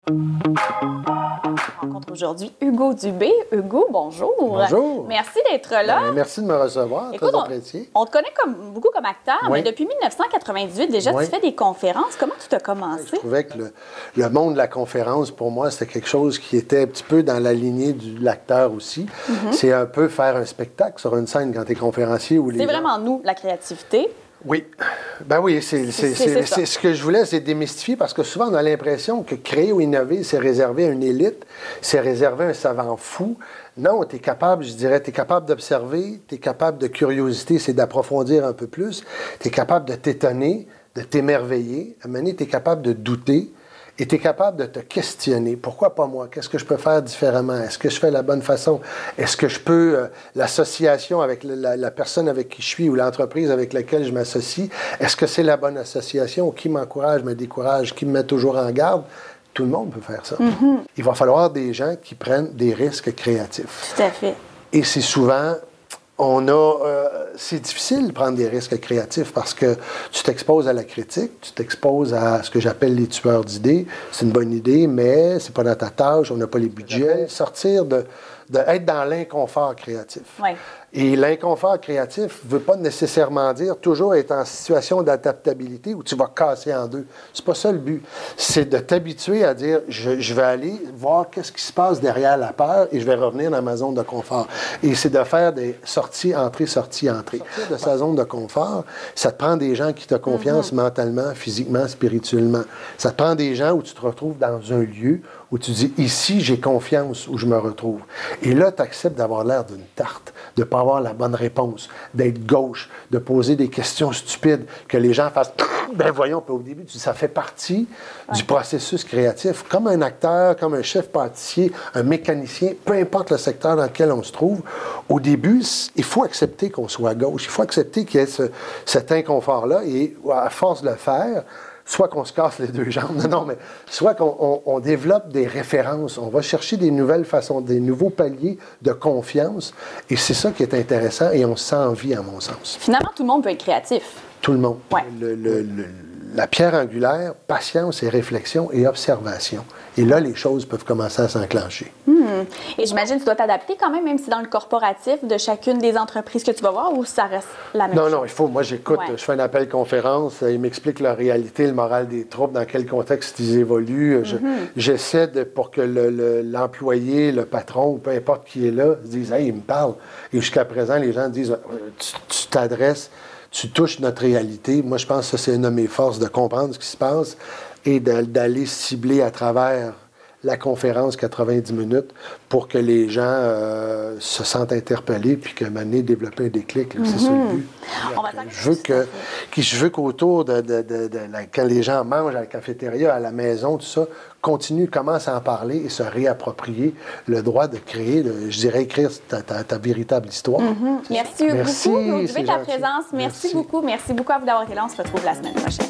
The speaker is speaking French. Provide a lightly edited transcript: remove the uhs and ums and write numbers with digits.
Je rencontre aujourd'hui Hugo Dubé. Hugo, bonjour. Bonjour. Merci d'être là. Merci de me recevoir. Écoute, très apprécié. On te connaît beaucoup comme acteur, Oui. mais depuis 1998, déjà, Oui. tu fais des conférences. Comment tout a commencé? Je trouvais que le monde de la conférence, pour moi, c'était quelque chose qui était un petit peu dans la lignée de l'acteur aussi. C'est un peu faire un spectacle sur une scène quand tu es conférencier. C'est vraiment nous, la créativité. Oui. Ben oui, c'est ce que je voulais, c'est démystifier, parce que souvent, on a l'impression que créer ou innover, c'est réservé à une élite, c'est réservé à un savant fou. Non, tu es capable, je dirais, tu es capable d'observer, tu es capable de curiosité, c'est d'approfondir un peu plus, tu es capable de t'étonner, de t'émerveiller, à un moment donné, tu es capable de douter, et tu es capable de te questionner. Pourquoi pas moi? Qu'est-ce que je peux faire différemment? Est-ce que je fais la bonne façon? Est-ce que je peux, l'association avec la personne avec qui je suis ou l'entreprise avec laquelle je m'associe, est-ce que c'est la bonne association? Qui m'encourage, me décourage, qui me met toujours en garde? Tout le monde peut faire ça. Il va falloir des gens qui prennent des risques créatifs. Tout à fait. Et c'est souvent... c'est difficile de prendre des risques créatifs parce que tu t'exposes à la critique, tu t'exposes à ce que j'appelle les tueurs d'idées. C'est une bonne idée, mais c'est pas dans ta tâche, on n'a pas les budgets. Sortir être dans l'inconfort créatif. Oui. Et l'inconfort créatif ne veut pas nécessairement dire toujours être en situation d'adaptabilité où tu vas casser en deux. C'est pas ça le but. C'est de t'habituer à dire je vais aller voir qu'est-ce qui se passe derrière la peur et je vais revenir dans ma zone de confort. Et c'est de faire des sorties, entrées, sorties, entrées. Sortir de sa zone de confort, ça te prend des gens qui te confiance mentalement, physiquement, spirituellement. Ça te prend des gens où tu te retrouves dans un lieu où tu dis, ici, j'ai confiance où je me retrouve. Et là, tu acceptes d'avoir l'air d'une tarte, de ne pas avoir la bonne réponse, d'être gauche, de poser des questions stupides, que les gens fassent « ben voyons », puis au début, tu dis, ça fait partie du processus créatif. Comme un acteur, comme un chef pâtissier, un mécanicien, peu importe le secteur dans lequel on se trouve, au début, il faut accepter qu'on soit gauche, il faut accepter qu'il y ait cet inconfort-là, et à force de le faire, soit qu'on se casse les deux jambes, non, mais soit qu'on développe des références, on va chercher des nouvelles façons, des nouveaux paliers de confiance, et c'est ça qui est intéressant, et on se sent en vie, à mon sens. Finalement, tout le monde peut être créatif. Tout le monde. Ouais. La pierre angulaire, patience et réflexion et observation. Et là, les choses peuvent commencer à s'enclencher. Et j'imagine que tu dois t'adapter quand même si dans le corporatif de chacune des entreprises que tu vas voir, ou ça reste la même chose? Non, il faut. Moi, j'écoute, je fais un appel conférence, ils m'expliquent leur réalité, le moral des troupes, dans quel contexte ils évoluent. J'essaie pour que l'employé, le patron, ou peu importe qui est là, se dise « Hey, il me parle ». Et jusqu'à présent, les gens disent « Tu t'adresses, tu touches notre réalité ». Moi, je pense que ça, c'est une de mes forces, de comprendre ce qui se passe et d'aller cibler à travers la conférence 90 minutes pour que les gens se sentent interpellés puis qu'à un moment donné, développer un déclic. C'est ça le but. Je veux qu'autour quand les gens mangent à la cafétéria, à la maison, tout ça, commence à en parler et se réapproprier le droit de créer, je dirais, écrire ta véritable histoire. Merci beaucoup, Hugo Dubé, de ta gentil. présence. Merci beaucoup. Merci beaucoup à vous d'avoir été là. On se retrouve la semaine prochaine.